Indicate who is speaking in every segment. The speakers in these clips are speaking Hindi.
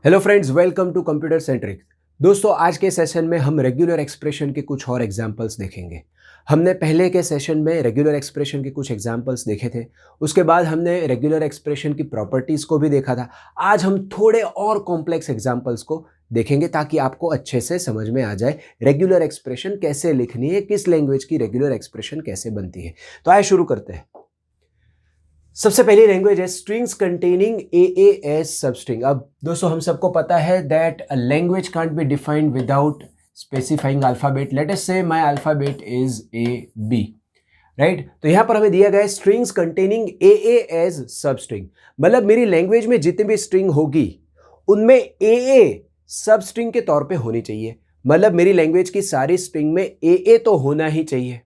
Speaker 1: Hello friends, welcome to computer centric. दोस्तों, आज के सेशन में हम रेगुलर एक्सप्रेशन के कुछ और एग्जांपल्स देखेंगे। हमने पहले के सेशन में रेगुलर एक्सप्रेशन के कुछ एग्जांपल्स देखे थे। उसके बाद हमने रेगुलर एक्सप्रेशन की प्रॉपर्टीज़ को भी देखा था। आज हम थोड़े और कॉम्प्लेक्स एग्जांपल्स को देखेंगे ताकि आपको अच्छे से समझ में आ जाए रेगुलर एक्सप्रेशन कैसे लिखनी है, किस लैंग्वेज की रेगुलर एक्सप्रेशन कैसे बनती है। तो आइए शुरू करते हैं। सबसे पहली लैंग्वेज है strings containing a as substring. अब दोस्तों, हम सबको पता है that a language can't be defined without specifying alphabet. Let us say my alphabet is a b, right. तो यहां पर हमें दिया गया है strings containing a as substring. मतलब मेरी लैंग्वेज में जितनी भी स्ट्रिंग होगी उनमें ए सबस्ट्रिंग के तौर पे होनी चाहिए। मतलब मेरी लैंग्वेज की सारी स्ट्रिंग में ए तो होना ही चाहिए,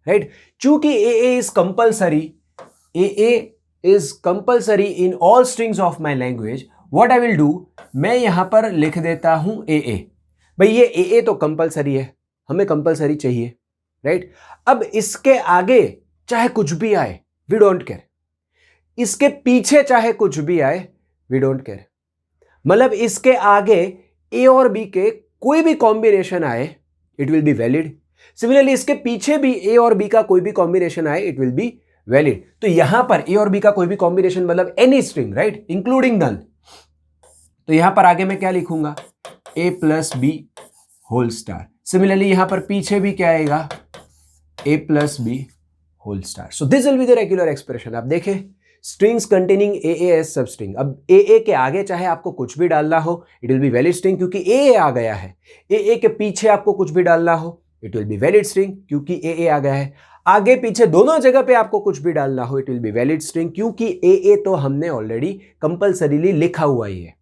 Speaker 1: राइट। चूंकि a is compulsory, AA is compulsory in all strings of my language. What I will do, मैं यहां पर लिख देता हूं AA। भाई ये AA तो कंपल्सरी है, हमें कंपल्सरी चाहिए, राइट। अब इसके आगे चाहे कुछ भी आए, वी डोंट केयर। इसके पीछे चाहे कुछ भी आए, वी डोंट केयर। मतलब इसके आगे A और B के कोई भी कॉम्बिनेशन आए, it will be valid. Similarly इसके पीछे भी A और B का कोई भी कॉम्बिनेशन आए, इट विल बी वैलिड। तो यहां पर ए और बी का कोई भी कॉम्बिनेशन मतलब any string, right, including null. तो यहां पर आगे मैं क्या लिखूंगा, a plus B whole star. Similarly यहां पर पीछे भी क्या आएगा, a plus B whole star. So this will be the regular expression. आप देखें, strings containing a as substring. अब ए के आगे चाहे आपको कुछ भी डालना हो, it will be valid string क्योंकि ए आ गया है। ए के पीछे आपको कुछ भी डालना हो, it will be valid string क्योंकि ए आ गया है। आगे पीछे दोनों जगह पे आपको कुछ भी डालना हो, it will be valid string क्योंकि ए तो हमने ऑलरेडी कंपल्सरीली लिखा हुआ ही है,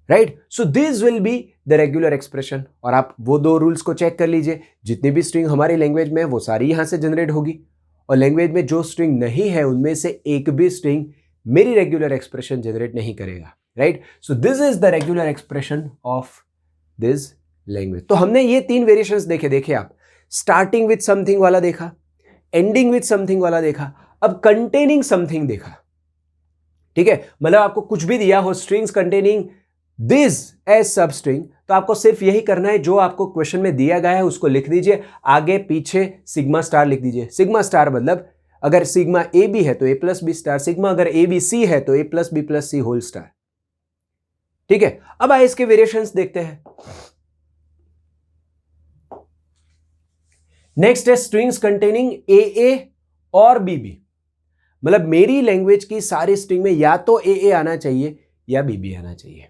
Speaker 1: right. So this will be the regular expression. और आप वो दो रूल्स को चेक कर लीजिए, जितनी भी स्ट्रिंग हमारी लैंग्वेज में है वो सारी यहां से जनरेट होगी, और लैंग्वेज में जो स्ट्रिंग नहीं है उनमें से एक भी स्ट्रिंग मेरी रेगुलर एक्सप्रेशन जनरेट नहीं करेगा, right. So this is the regular expression of this language. तो हमने ये तीन वेरिएशंस देखे आप, स्टार्टिंग विथ समथिंग वाला देखा, एंडिंग विथ समथिंग वाला देखा, अब कंटेनिंग समथिंग देखा, ठीक है। मतलब आपको कुछ भी दिया हो, strings containing this as substring, तो आपको सिर्फ यही करना है जो आपको क्वेश्चन में दिया गया है उसको लिख दीजिए, आगे पीछे सिग्मा स्टार लिख दीजिए। सिग्मा स्टार मतलब अगर सिग्मा ए बी है तो ए प्लस बी स्टार, सिग्मा अगर ए बी सी है तो ए प्लस सी होल स्टार, ठीक है। अब आइए इसके वेरिएशंस देखते हैं। नेक्स्ट है स्ट्रिंग्स कंटेनिंग ए और बी। मतलब मेरी लैंग्वेज की सारी स्ट्रिंग में या तो ए आना चाहिए या बी आना चाहिए,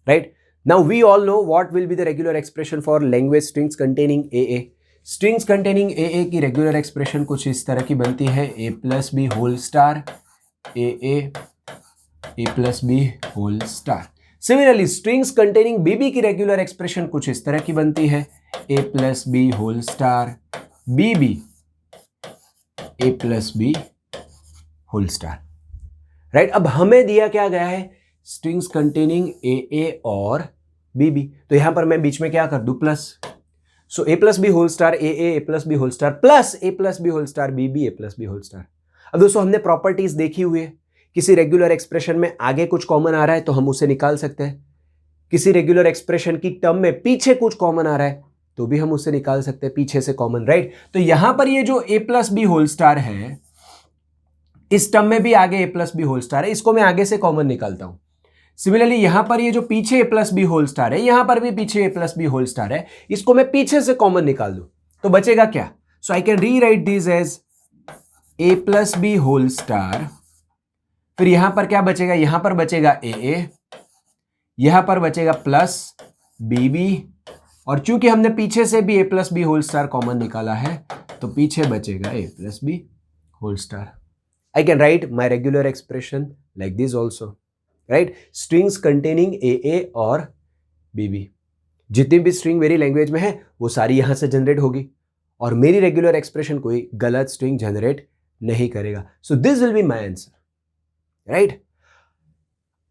Speaker 1: right. Now we all know what will be the regular expression for language strings containing a. Strings containing a की रेगुलर एक्सप्रेशन कुछ इस तरह की बनती है, a plus B whole star a plus B whole star. Similarly strings containing b की रेगुलर एक्सप्रेशन कुछ इस तरह की बनती है, a plus B whole star b a plus B whole star, right. अब हमें दिया क्या गया है, स्ट्रिंग्स कंटेनिंग ए और बी। तो यहां पर मैं बीच में क्या कर दूं, plus. So a plus B whole star a plus B whole star plus a plus B whole star b a plus B whole star. अब दोस्तों, हमने प्रॉपर्टीज देखी हुई है, किसी रेगुलर एक्सप्रेशन में आगे कुछ कॉमन आ रहा है तो हम उसे निकाल सकते हैं, किसी रेगुलर एक्सप्रेशन की टर्म में पीछे कुछ कॉमन आ रहा है तो भी हम उसे निकाल सकते हैं पीछे से कॉमन, राइट। तो यहां पर ये जो ए प्लस बी होल स्टार है, इस टर्म में भी आगे ए प्लस बी होल स्टार है, इसको मैं आगे से कॉमन निकालता हूं। सिमिलरली यहां पर ये जो पीछे ए प्लस बी होल स्टार है, यहां पर भी पीछे ए प्लस बी होल स्टार है, इसको मैं पीछे से कॉमन निकाल दूं तो बचेगा क्या। So I can rewrite this as a plus B whole star, फिर यहां पर क्या बचेगा, यहां पर बचेगा ए, यहां पर बचेगा प्लस बी, और चूंकि हमने पीछे से भी a plus B whole star common निकाला है तो पीछे बचेगा a plus B whole star. I can write my regular expression like this also, right? Strings containing a और bb। जितनी भी स्ट्रिंग मेरी लैंग्वेज में है वो सारी यहां से जनरेट होगी और मेरी रेगुलर एक्सप्रेशन कोई गलत स्ट्रिंग जनरेट नहीं करेगा। So this will be my answer, right.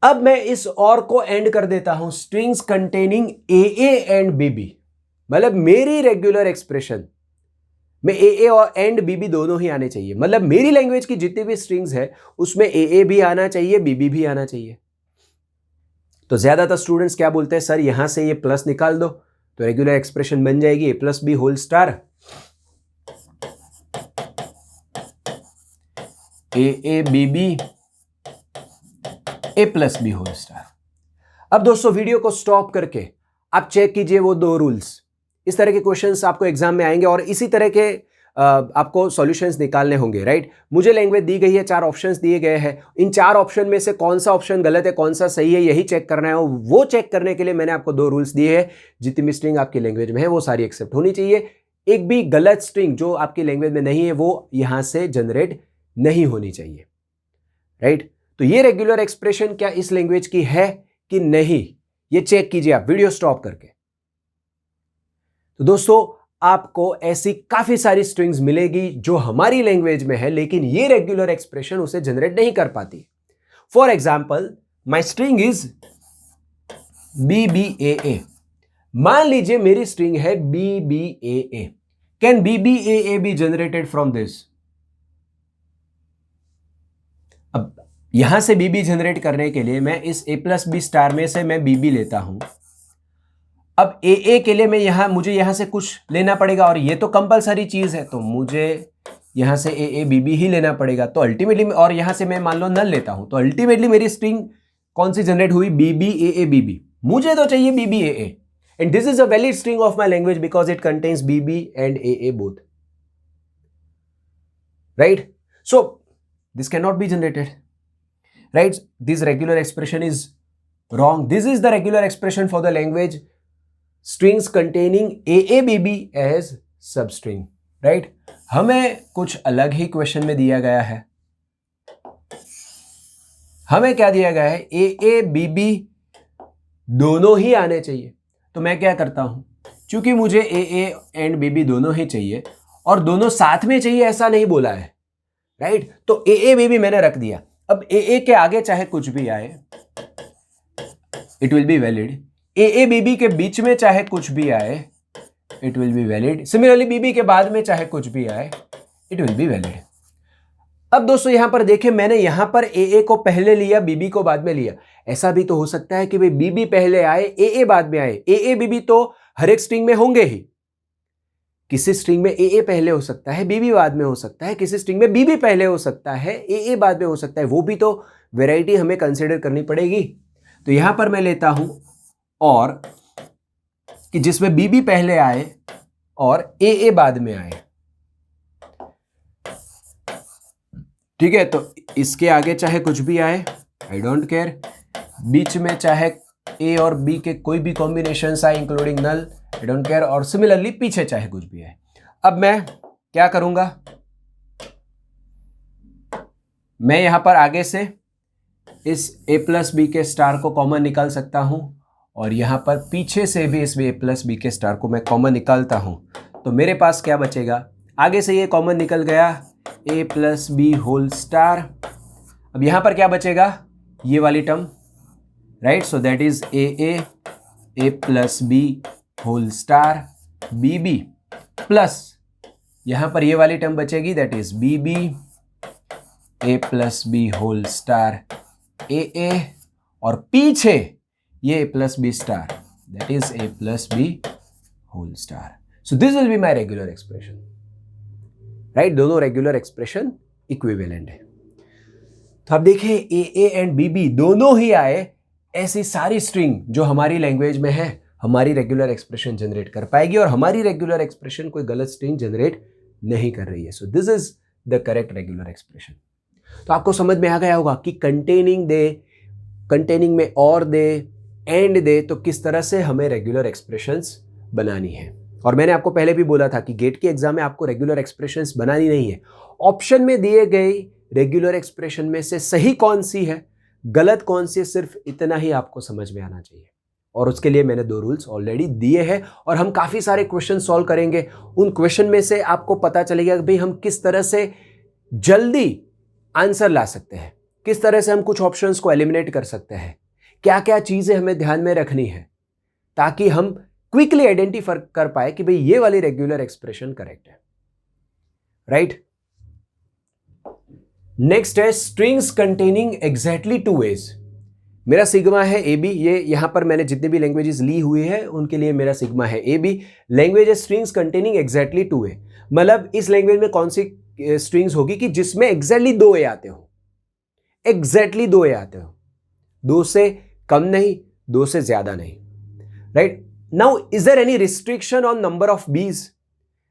Speaker 1: अब मैं इस और को एंड कर देता हूं, strings containing A and B. मतलब मेरी रेगुलर एक्सप्रेशन में ए और एंड बी दोनों ही आने चाहिए। मतलब मेरी लैंग्वेज की जितनी भी स्ट्रिंग्स है उसमें ए भी आना चाहिए, बी भी आना चाहिए। तो ज़्यादातर स्टूडेंट्स क्या बोलते हैं, सर यहाँ से ये प्लस निकाल दो, तो रेगुलर एक्सप्रेशन बन जाएगी a plus B whole star A b b a plus B whole star. अब दोस्तों वीडियो को स्टॉप करके आप चेक कीजिए वो दो रूल्स। इस तरह के क्वेश्चंस आपको एग्जाम में आएंगे और इसी तरह के आपको सॉल्यूशंस निकालने होंगे, राइट। मुझे लैंग्वेज दी गई है, 4 ऑप्शंस दिए गए हैं, इन 4 ऑप्शन में से कौन सा ऑप्शन गलत है कौन सा सही है यही चेक करना है। वो चेक करने के लिए मैंने आपको 2 रूल्स दिए हैं। जितनी भी स्ट्रिंग आपकी लैंग्वेज में है वो सारी एक्सेप्ट होनी चाहिए। एक भी गलत स्ट्रिंग जो आपकी लैंग्वेज में नहीं है वो यहां से जनरेट नहीं होनी चाहिए, राइट। तो ये रेगुलर एक्सप्रेशन क्या इस लैंग्वेज की है कि नहीं, ये चेक कीजिए आप वीडियो स्टॉप करके। तो दोस्तों आपको ऐसी काफी सारी स्ट्रिंग्स मिलेगी जो हमारी लैंग्वेज में है लेकिन ये रेगुलर एक्सप्रेशन उसे जनरेट नहीं कर पाती। For example my string is BBAA। मान लीजिए मेरी स्ट्रिंग है BBAA। Can BBAA B generated from this? अब यहां से BB जनरेट करने के लिए मैं इस A प्लस बी स्टार में से मैं BB लेता हूं। अब AA के लिए मुझे यहां से कुछ लेना पड़ेगा और ये तो कंपलसरी चीज है, तो मुझे यहां से AA BB ही लेना पड़ेगा। तो अल्टीमेटली, और यहां से मैं मान लो नल लेता हूं, तो अल्टीमेटली मेरी स्ट्रिंग कौन सी जनरेट हुई? BBAA BB। मुझे तो चाहिए BBAA and this is a valid string of my language because it contains BB and AA both, right. So this can not be generated, right. This regular expression is wrong. This is the regular expression for the language strings containing AABB as substring, right? हमें कुछ अलग ही क्वेश्चन में दिया गया है। हमें क्या दिया गया है? AABB दोनों ही आने चाहिए। तो मैं क्या करता हूं, क्योंकि मुझे AA एंड BB दोनों ही चाहिए और दोनों साथ में चाहिए ऐसा नहीं बोला है, राइट। तो AABB मैंने रख दिया। अब AA के आगे चाहे कुछ भी आए it will be valid. AABB के बीच में चाहे कुछ भी आए it will be valid. Similarly BB के बाद में चाहे कुछ भी आए इट विल बी वैलिड। अब दोस्तों यहां पर देखें, मैंने यहां पर AA को पहले लिया BB को बाद में लिया। ऐसा भी तो हो सकता है कि भाई BB पहले आए AA बाद में आए। AABB तो हर एक स्ट्रिंग में होंगे ही। किसी स्ट्रिंग में AA पहले हो सकता है BB बाद में हो सकता है, किसी स्ट्रिंग में BB पहले हो सकता है AA बाद में हो सकता है। वो भी तो वैरायटी हमें कंसिडर करनी पड़ेगी। तो यहां पर मैं लेता हूं और कि जिसमें BB पहले आए और AA बाद में आए, ठीक है। तो इसके आगे चाहे कुछ भी आए आई डोंट केयर, बीच में चाहे A और B के कोई भी कॉम्बिनेशन आए including null I don't care, और सिमिलरली पीछे चाहे कुछ भी आए। अब मैं क्या करूंगा, मैं यहां पर आगे से इस A प्लस बी के स्टार को कॉमन निकाल सकता हूं और यहां पर पीछे से भी इस A प्लस बी के स्टार को मैं कॉमन निकालता हूं। तो मेरे पास क्या बचेगा, आगे से ये कॉमन निकल गया A plus B whole star. अब यहां पर क्या बचेगा, ये वाली term, right. So that is A plus B whole star BB plus यहां पर ये वाली टर्म बचेगी that is BB A plus B whole star AA और पीछे ये A plus B star that is A plus B whole star. So this will be my regular expression, right. दोनों रेगुलर एक्सप्रेशन इक्विवेलेंट है। तो आप देखिए AA एंड BB दोनों ही आए, ऐसी सारी स्ट्रिंग जो हमारी लैंग्वेज में है हमारी रेगुलर एक्सप्रेशन जनरेट कर पाएगी और हमारी रेगुलर एक्सप्रेशन कोई गलत स्ट्रिंग जनरेट नहीं कर रही है। सो this is the correct regular expression. तो आपको समझ में आ गया होगा कि कंटेनिंग में और दे एंड दे, तो किस तरह से हमें रेगुलर एक्सप्रेशंस बनानी है। और मैंने आपको पहले भी बोला था कि गेट के एग्जाम में आपको रेगुलर एक्सप्रेशंस बनानी नहीं है। ऑप्शन में दिए गए रेगुलर एक्सप्रेशन में से सही कौन सी है गलत कौन सी है, सिर्फ इतना ही आपको समझ में आना चाहिए। और उसके लिए मैंने 2 रूल्स ऑलरेडी दिए हैं और हम काफ़ी सारे क्वेश्चन सॉल्व करेंगे। उन क्वेश्चन में से आपको पता चलेगा कि भाई हम किस तरह से जल्दी आंसर ला सकते हैं, किस तरह से हम कुछ ऑप्शंस को एलिमिनेट कर सकते हैं, क्या क्या चीज़ें हमें ध्यान में रखनी है ताकि हम क्विकली आइडेंटिफाई कर पाए कि भाई ये वाली रेगुलर एक्सप्रेशन करेक्ट है, राइट। नेक्स्ट है स्ट्रिंग्स कंटेनिंग एग्जैक्टली 2 ways। मेरा सिग्मा है ए बी, ये यहाँ पर मैंने जितने भी लैंग्वेजेस ली हुई है उनके लिए मेरा सिग्मा है A B. Language strings containing exactly 2a, मतलब इस लैंग्वेज में कौन सी स्ट्रिंग्स होगी कि जिसमें एग्जैक्टली 2a आते हो, एग्जैक्टली 2a आते हो, 2 से कम नहीं, 2 से ज्यादा नहीं, right. Now is there any restriction on number of b's?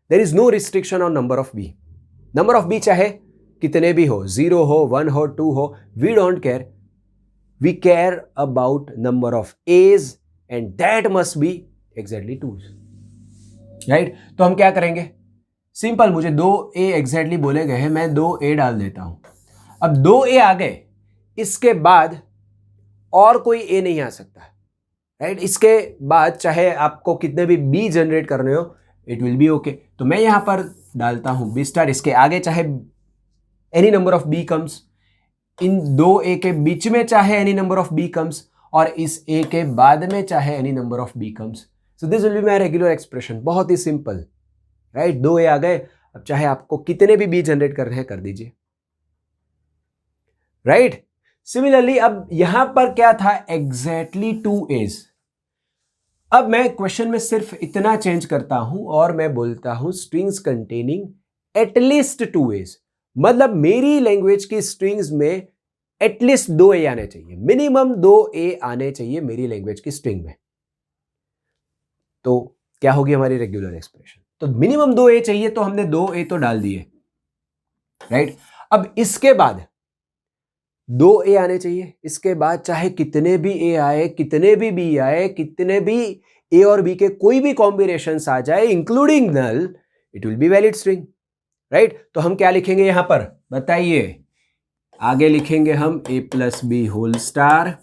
Speaker 1: There is no restriction on number of b. Number of b चाहे कितने भी हो, 0 हो, 1 हो, 2 हो, we don't care, we care about number of a's and that must be exactly 2, right? तो हम क्या करेंगे, सिंपल, मुझे 2a एग्जैक्टली बोले गए हैं, मैं 2a डाल देता हूं। अब 2a आ गए, इसके बाद और कोई a नहीं आ सकता, राइट? इसके बाद चाहे आपको कितने भी b जनरेट करने हो, इट विल बी ओके। तो मैं यहां पर डालता हूं b स्टार, इसके आगे चाहे any number of b comes, in 2a के बीच में चाहे any number of b comes, और इस a के बाद में चाहे any number of b comes. So this will be my regular expression. बहुत ही सिंपल, राइट? 2a आ गए, अब चाहे आपको कितने भी b जनरेट करने हैं कर दीजिए, राइट? सिमिलरली अब यहां पर क्या था, एग्जैक्टली 2a's। अब मैं क्वेश्चन में सिर्फ इतना चेंज करता हूं और मैं बोलता हूं स्ट्रिंग्स कंटेनिंग एटलीस्ट 2a's, मतलब मेरी लैंग्वेज की स्ट्रिंग्स में एटलीस्ट 2a आने चाहिए, मिनिमम 2a आने चाहिए मेरी लैंग्वेज की स्ट्रिंग में। तो क्या होगी हमारी रेगुलर एक्सप्रेशन? तो मिनिमम 2a चाहिए, तो हमने 2a तो डाल दिए, राइट? अब इसके बाद 2a आने चाहिए, इसके बाद चाहे कितने भी a आए, कितने भी b आए, कितने भी a और b के कोई भी कॉम्बिनेशंस आ जाए including null, it will be valid string, right? तो हम क्या लिखेंगे यहां पर बताइए, आगे लिखेंगे हम a plus B whole star,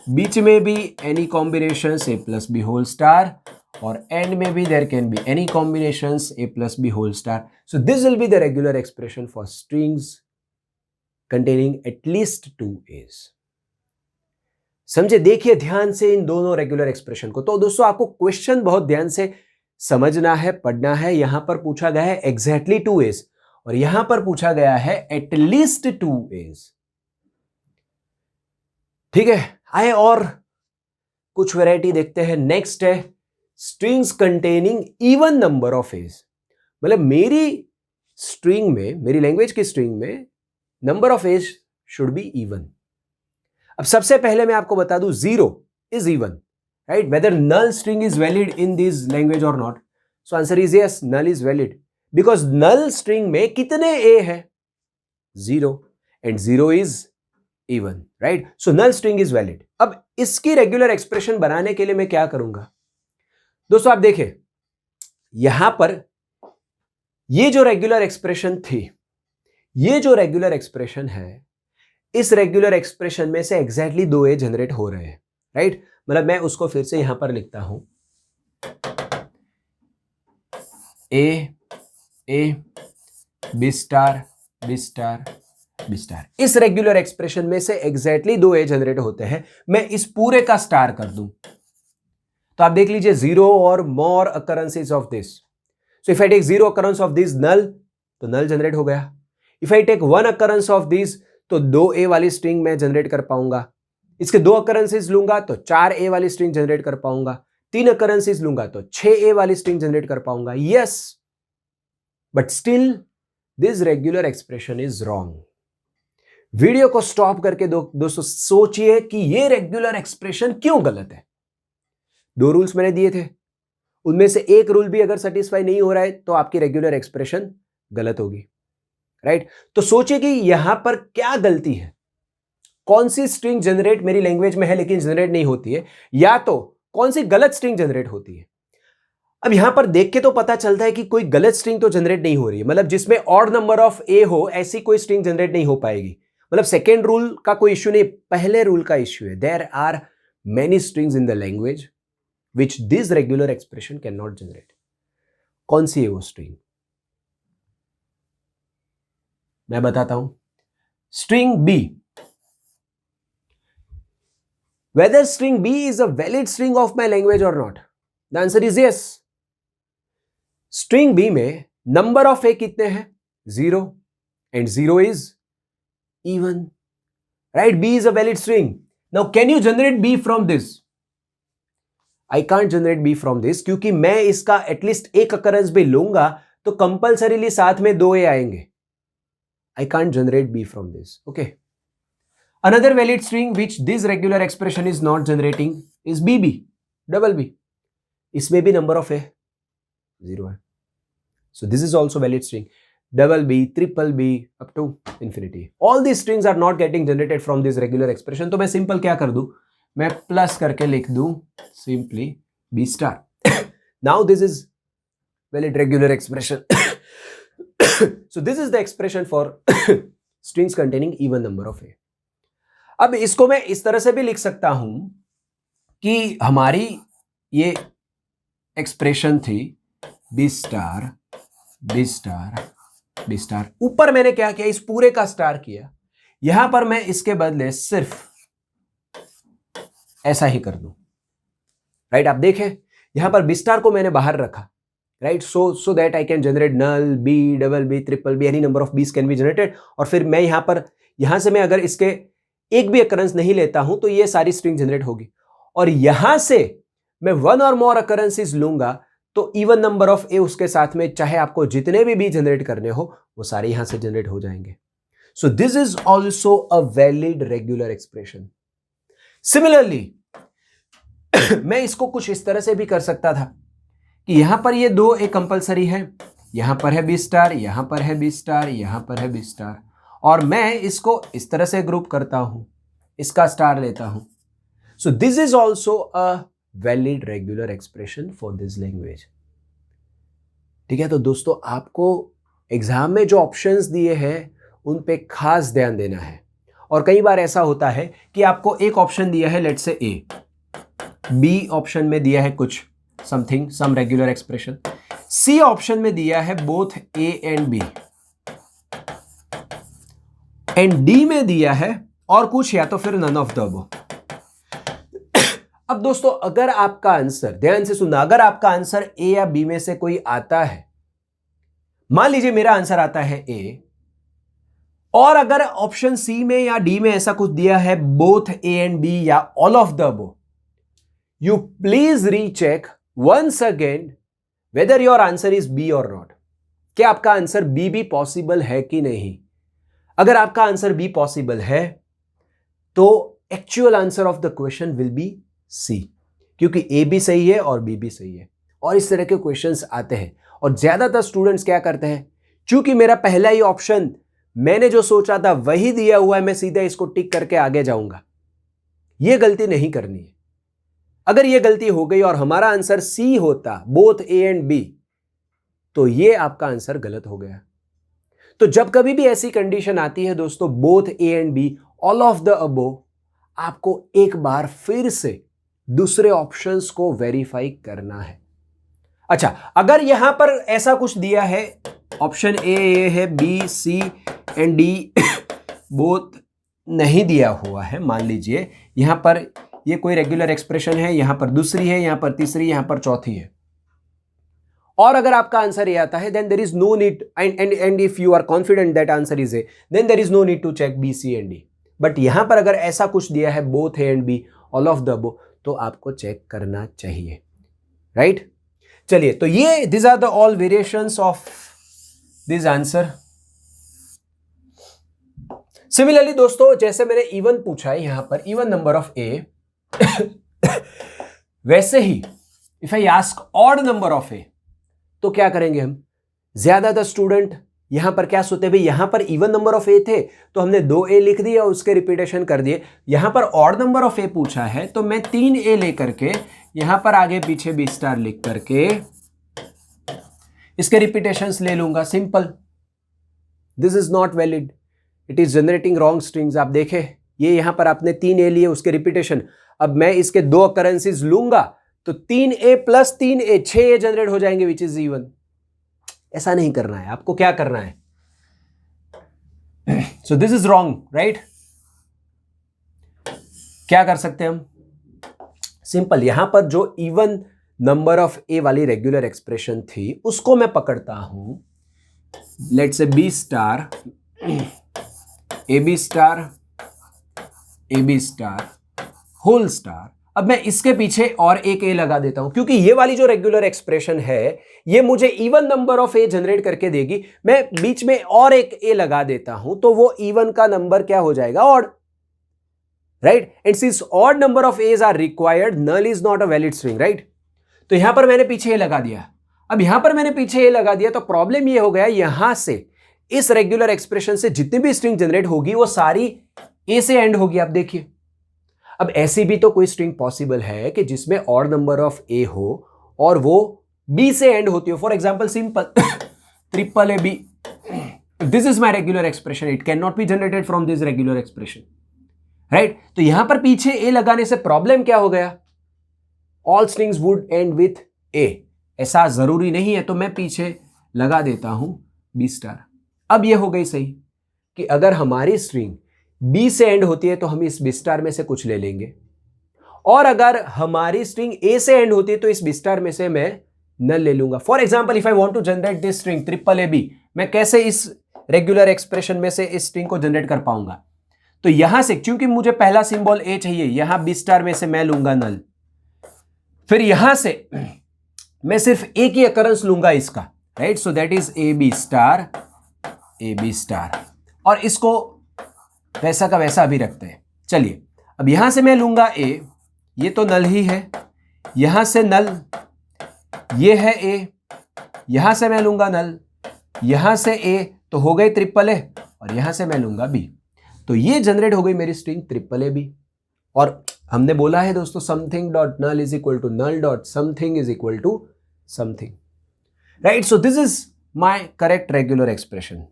Speaker 1: बीच में भी any combination a plus B whole star, और एंड में भी there can be any combination a plus B whole star. So this will be the regular expression for strings containing at least 2a's। समझे? देखिए ध्यान से इन दोनों रेगुलर एक्सप्रेशन को। तो दोस्तों आपको क्वेश्चन बहुत ध्यान से समझना है, पढ़ना है। यहां पर पूछा गया है एग्जैक्टली 2a's और यहां पर पूछा गया है एटलीस्ट 2a's, ठीक है? आए और कुछ वैरायटी देखते हैं। नेक्स्ट है strings containing even number of a's, मतलब मेरी स्ट्रिंग में, मेरी लैंग्वेज की स्ट्रिंग में number of a's should be even. अब सबसे पहले मैं आपको बता दूं 0 is even, right? Whether null string is valid in this language or not? So answer is yes, null is valid because null string में कितने a है? 0 and 0 is even, right? So null string is valid. अब इसकी रेगुलर एक्सप्रेशन बनाने के लिए मैं क्या करूंगा दोस्तों, आप देखें यहां पर ये जो रेगुलर एक्सप्रेशन थी, ये जो रेगुलर एक्सप्रेशन है, इस रेगुलर एक्सप्रेशन में से एग्जैक्टली 2a जनरेट हो रहे हैं, राइट? मतलब मैं उसको फिर से यहां पर लिखता हूं, a b star b star b star. इस रेगुलर एक्सप्रेशन में से एग्जैक्टली 2a जनरेट होते हैं। मैं इस पूरे का स्टार कर दूं तो आप देख लीजिए 0 और more occurrences of this. So if I take 0 occurrence of this null, तो नल जनरेट हो गया। If I take 1 occurrence of this, तो 2a वाली स्ट्रिंग मैं जनरेट कर पाऊंगा। इसके 2 अकरेंसेस लूंगा तो 4a वाली स्ट्रिंग जनरेट कर पाऊंगा। 3 अकरेंसेस लूंगा तो 6a वाली स्ट्रिंग जनरेट कर पाऊंगा। Yes, but still this regular expression is wrong. Video को स्टॉप करके दोस्तों सोचिए कि ये रेगुलर एक्सप्रेशन क्यों गलत है। 2 रूल्स मैंने दिए थे, उनमें से एक रूल भी अगर सेटिस्फाई नहीं हो रहा है तो आपकी रेगुलर एक्सप्रेशन गलत होगी, राइट? तो सोचिए कि यहां पर क्या गलती है, कौन सी स्ट्रिंग जनरेट मेरी लैंग्वेज में है लेकिन जनरेट नहीं होती है, या तो कौन सी गलत स्ट्रिंग जनरेट होती है। अब यहां पर देख के तो पता चलता है कि कोई गलत स्ट्रिंग तो जनरेट नहीं हो रही है, मतलब जिसमें ऑड नंबर ऑफ ए हो ऐसी कोई स्ट्रिंग जनरेट नहीं हो पाएगी। मतलब सेकेंड रूल का कोई इश्यू नहीं, पहले रूल का इश्यू है। There are many strings in the language which this regular expression can not generate. कौन सी है वो स्ट्रिंग? मैं बताता हूं। String B, whether string b is a valid string of my language or not? The answer is yes. String b में number of a कितने हैं? 0 and 0 is even, right? b is a valid string. Now can you generate B from this? I can't generate B from this, क्योंकि मैं इसका एटलीस्ट एक अकरेंस भी लूंगा तो कंपल्सरीली साथ में 2 ए आएंगे. I can't generate B from this. Okay. Another valid string which this regular expression is not generating is BB, double B. इसमें भी number of A 0 है. So this is also valid string. Double B, triple B, up to infinity. All these strings are not getting generated from this regular expression. तो मैं simple क्या कर दूं? मैं plus करके लिख दूं simply B star. Now this is valid regular expression. So this is the expression for strings containing even number of A. अब इसको मैं इस तरह से भी लिख सकता हूं कि हमारी ये एक्सप्रेशन थी B star B star B star. ऊपर मैंने क्या किया? इस पूरे का स्टार किया. यहां पर मैं इसके बदले सिर्फ ऐसा ही कर दूं. राइट, आप देखें यहां पर B स्टार को मैंने बाहर रखा. Right, so that I can generate null, B, double B, triple B, any number of B's can be generated. और फिर मैं यहां से मैं अगर इसके एक भी अकरेंस नहीं लेता हूं तो ये सारी स्ट्रिंग जनरेट होगी. और यहां से मैं वन और मोर अकरेंसेस लूंगा तो इवन नंबर ऑफ ए उसके साथ में, चाहे आपको जितने भी जनरेट करने हो वो सारे यहां से जनरेट हो जाएंगे. सो this is also a valid regular expression. Similarly मैं इसको कुछ इस तरह से भी कर सकता था कि यहां पर ये 2 ए कंपल्सरी है, यहां पर है B स्टार, यहां पर है B स्टार, यहां पर है B स्टार, और मैं इसको इस तरह से ग्रुप करता हूं, इसका स्टार लेता हूं. सो this is also a valid regular expression for this language. ठीक है, तो दोस्तों आपको एग्जाम में जो ऑप्शंस दिए हैं उन पे खास ध्यान देना है. और कई बार ऐसा होता है कि आपको एक ऑप्शन दिया है, let's say A, B option में दिया है कुछ something, some regular expression, C option में दिया है both A and B, and D में दिया है और कुछ या तो फिर नन ऑफ द अबव. अब दोस्तों अगर आपका आंसर, ध्यान से सुनना, अगर आपका आंसर ए या बी में से कोई आता है, मान लीजिए मेरा आंसर आता है ए, और अगर ऑप्शन सी में या डी में ऐसा कुछ दिया है बोथ ए एंड बी या all of the above, you please recheck once again whether your answer is B or not. क्या आपका आंसर B भी पॉसिबल है कि नहीं? अगर आपका आंसर B पॉसिबल है तो actual answer of the question will be C, क्योंकि A भी सही है और B भी सही है. और इस तरह के क्वेश्चंस आते हैं और ज्यादातर स्टूडेंट्स क्या करते हैं, चूंकि मेरा पहला ही ऑप्शन मैंने जो सोचा था वही दिया हुआ है, मैं सीधा इसको टिक करके आगे जाऊंगा. यह गलती नहीं करनी है. अगर यह गलती हो गई और हमारा आंसर सी होता, बोथ ए एंड बी, तो यह आपका आंसर गलत हो गया. तो जब कभी भी ऐसी कंडीशन आती है दोस्तों, both A and B, all of the above, आपको एक बार फिर से दूसरे ऑप्शंस को वेरीफाई करना है. अच्छा, अगर यहां पर ऐसा कुछ दिया है, ऑप्शन ए है, B C and D both नहीं दिया हुआ है, मान लीजिए यहां पर ये कोई रेगुलर एक्सप्रेशन है, यहां पर दूसरी है, यहां पर तीसरी, यहां पर चौथी है, और अगर आपका आंसर ये आता है, then there is no need, and if you are confident that answer is A, then there is no need to check B C and D. But यहां पर अगर ऐसा कुछ दिया है both A and B, all of the above, तो आपको चेक करना चाहिए. राइट, चलिए, तो ये this are the all variations of this answer. Similarly दोस्तों, जैसे मैंने इवन पूछा है यहां पर, इवन नंबर ऑफ ए, वैसे ही if I ask odd number of a, तो क्या करेंगे हम? ज्यादातर स्टूडेंट यहां पर क्या सोचते हैं, भाई यहां पर इवन नंबर ऑफ ए थे तो हमने 2 ए लिख दिए और उसके रिपीटेशन कर दिए. यहां पर ऑड नंबर ऑफ ए पूछा है तो मैं 3 ए लेकर के यहां पर आगे पीछे बी स्टार लिख करके इसके रिपीटेशंस ले लूंगा. Simple. This is not valid, it is generating wrong strings. आप देखें, ये यहां पर आपने 3 ए लिए, उसके रिपीटेशन. अब मैं इसके 2 अकरेंसेस लूंगा तो 3a plus 3a 6a generate हो जाएंगे, विच इज इवन. ऐसा नहीं करना है. आपको क्या करना है? सो दिस इज रॉन्ग, राइट? क्या कर सकते हैं हम? सिंपल, यहां पर जो इवन नंबर ऑफ ए वाली रेगुलर एक्सप्रेशन थी उसको मैं पकड़ता हूं. Let's say B star, A B star, A B star, whole star. अब मैं इसके पीछे और एक ए लगा देता हूं, क्योंकि ये वाली जो रेगुलर एक्सप्रेशन है ये मुझे even number of A generate करके देगी। मैं बीच में और एक ए लगा देता हूं तो वो इवन का नंबर क्या हो जाएगा? Odd, right? And since odd number of a's are required, null is not a valid string, right? तो यहां पर मैंने पीछे ए लगा दिया। अब यहां पर मैंने पीछे ए लगा दिया तो प्रॉब्लम ये हो गया, यहां से इस रेगुलर एक्सप्रेशन से जितनी भी स्ट्रिंग जनरेट होगी वो सारी ए से एंड होगी। आप देखिए, अब ऐसी भी तो कोई स्ट्रिंग पॉसिबल है कि जिसमें ऑड नंबर ऑफ ए हो और वो बी से एंड होती हो। For example simple triple A B, this is my regular expression, it can not be generated from this regular expression, right? तो यहां पर पीछे ए लगाने से प्रॉब्लम क्या हो गया? All strings would end with a. ऐसा जरूरी नहीं है, तो मैं पीछे लगा देता हूं बी स्टार। अब ये हो गई सही कि अगर हमारी स्ट्रिंग बी से एंड होती है तो हम इस बी स्टार में से कुछ ले लेंगे, और अगर हमारी स्ट्रिंग ए से एंड होती है तो इस बी स्टार में से मैं नल ले लूंगा। For example if I want to generate this string triple A b, मैं कैसे इस रेगुलर एक्सप्रेशन में से इस स्ट्रिंग को जनरेट कर पाऊंगा? तो यहां से क्योंकि मुझे पहला सिंबल ए चाहिए, यहां बी स्टार में से मैं लूंगा नल, फिर यहां से मैं सिर्फ एक ही अकरेंस लूंगा इसका, right? So that is a B star, और इसको वैसा का वैसा अभी रखते हैं। चलिए, अब यहां से मैं लूंगा ए, ये तो नल ही है, यहां से नल, ये है ए, यहां से मैं लूंगा नल, यहां से ए, तो हो गई ट्रिपल ए, और यहां से मैं लूंगा बी, तो ये जनरेट हो गई मेरी स्ट्रिंग ट्रिपल ए बी। और हमने बोला है दोस्तों, something dot null is equal to null dot something is equal to something, right? So this is my correct regular expression.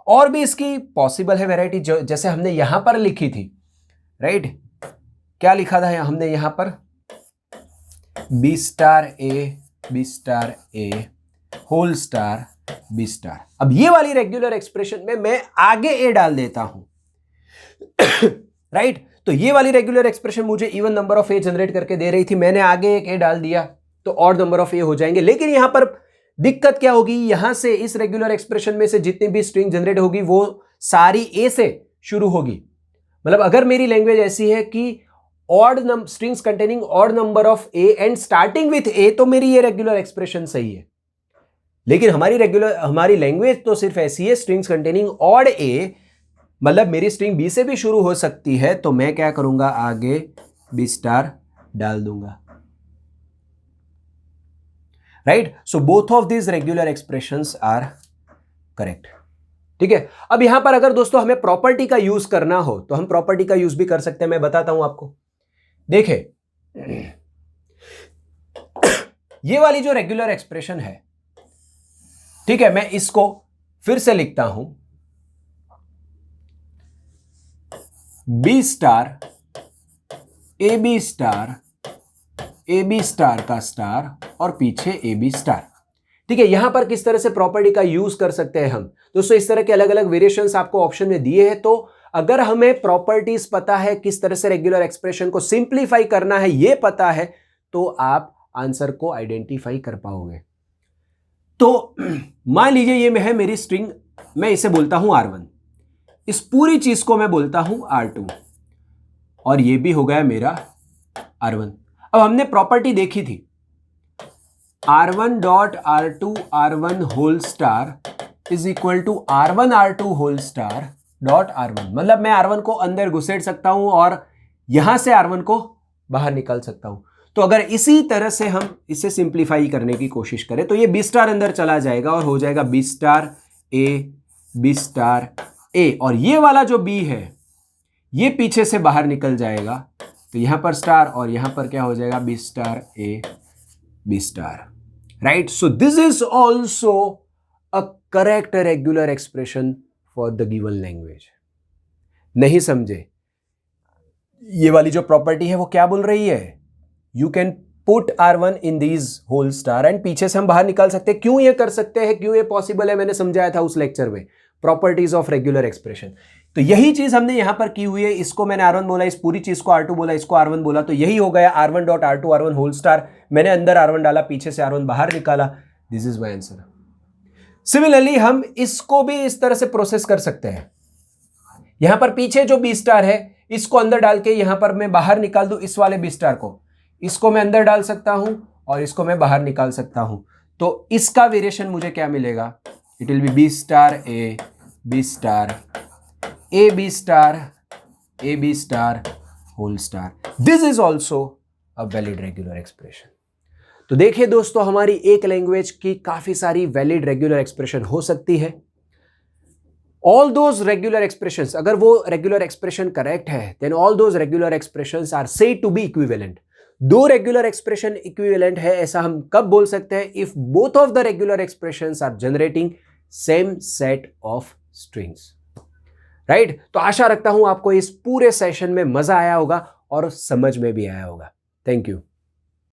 Speaker 1: और भी इसकी पॉसिबल है वैरायटी, जैसे हमने यहां पर लिखी थी, राइट? क्या लिखा था हमने यहां पर? बी स्टार ए होल स्टार बी स्टार। अब ये वाली रेगुलर एक्सप्रेशन में मैं आगे ए डाल देता हूं, राइट? तो ये वाली रेगुलर एक्सप्रेशन मुझे even number of A generate करके दे रही थी, मैंने आगे एक ए डाल दिया तो ऑड नंबर ऑफ ए हो जाएंगे। लेकिन यहां पर दिक्कत क्या होगी? यहां से इस रेगुलर एक्सप्रेशन में से जितनी भी स्ट्रिंग जनरेट होगी वो सारी ए से शुरू होगी। मतलब अगर मेरी लैंग्वेज ऐसी है कि odd strings containing odd number of a and starting with a, तो मेरी ये रेगुलर एक्सप्रेशन सही है। लेकिन हमारी लैंग्वेज तो सिर्फ ऐसी है स्ट्रिंग्स कंटेनिंग ऑड ए, मतलब मेरी स्ट्रिंग बी से भी शुरू हो सकती है, तो मैं क्या करूंगा? आगे बी स्टार डाल दूंगा, right? So both of these regular expressions are correct, ठीक है? अब यहां पर अगर दोस्तों हमें प्रॉपर्टी का यूज करना हो तो हम प्रॉपर्टी का यूज भी कर सकते हैं, मैं बताता हूं आपको। देखिए, ये वाली जो रेगुलर एक्सप्रेशन है, ठीक है, मैं इसको फिर से लिखता हूं, b star A B star का स्टार और पीछे ए बी स्टार, ठीक है? यहां पर किस तरह से प्रॉपर्टी का यूज कर सकते हैं हम दोस्तों? इस तरह के अलग अलग वेरिएशंस आपको ऑप्शन में दिए हैं, तो अगर हमें प्रॉपर्टीज पता है, किस तरह से रेगुलर एक्सप्रेशन को सिंप्लीफाई करना है ये पता है, तो आप आंसर को आइडेंटिफाई कर पाओगे। तो मान लीजिए ये है मेरी स्ट्रिंग, मैं इसे बोलता हूं R1, इस पूरी चीज को मैं बोलता हूं R2, और ये भी हो गया मेरा R1। अब हमने प्रॉपर्टी देखी थी R1 dot R2 R1 whole star is equal to R1 R2 whole star dot R1, मतलब मैं R1 को अंदर घुसेड़ सकता हूं और यहां से R1 को बाहर निकाल सकता हूं। तो अगर इसी तरह से हम इसे सिंप्लीफाई करने की कोशिश करें तो ये बी स्टार अंदर चला जाएगा और हो जाएगा बी स्टार ए, और ये वाला जो बी है ये पीछे से बाहर निकल जाएगा, तो यहां पर स्टार और यहां पर क्या हो जाएगा? B star A B star, right? So this is also a correct regular expression for the given language. नहीं समझे? ये वाली जो प्रॉपर्टी है वो क्या बोल रही है? You can put R1 in these whole star and पीछे से हम बाहर निकाल सकते हैं। क्यों ये कर सकते हैं, क्यों ये पॉसिबल है, मैंने समझाया था उस लेक्चर में, प्रॉपर्टीज ऑफ रेगुलर एक्सप्रेशन। तो यही चीज हमने यहां पर की हुई है। इसको मैंने R1 बोला, इस पूरी चीज को R2 बोला, इसको R1 बोला, तो यही हो गया R1 dot R2 R1 whole star. मैंने अंदर R1 डाला, पीछे से R1 बाहर निकाला, this is my answer. Similarly हम इसको भी इस तरह से प्रोसेस कर सकते हैं। यहां पर पीछे जो बी स्टार है इसको अंदर डाल के यहां पर मैं बाहर निकाल दूं इस वाले बी स्टार को, इसको मैं अंदर डाल सकता हूं और इसको मैं बाहर निकाल सकता हूं। तो इसका वेरिएशन मुझे क्या मिलेगा? It will be b star A B star A B star A B star whole star. This is also a valid regular expression. तो देखिए दोस्तों, हमारी एक लैंग्वेज की काफी सारी वैलिड रेगुलर एक्सप्रेशन हो सकती है। ऑल दोज रेगुलर एक्सप्रेशंस, अगर वो रेगुलर एक्सप्रेशन करेक्ट है, then all those regular expressions are said to be equivalent. दो रेगुलर एक्सप्रेशन इक्विवेलेंट है ऐसा हम कब बोल सकते हैं? If both of the regular expressions are generating same set of strings, right? तो आशा रखता हूं आपको इस पूरे सेशन में मजा आया होगा और समझ में भी आया होगा। Thank you.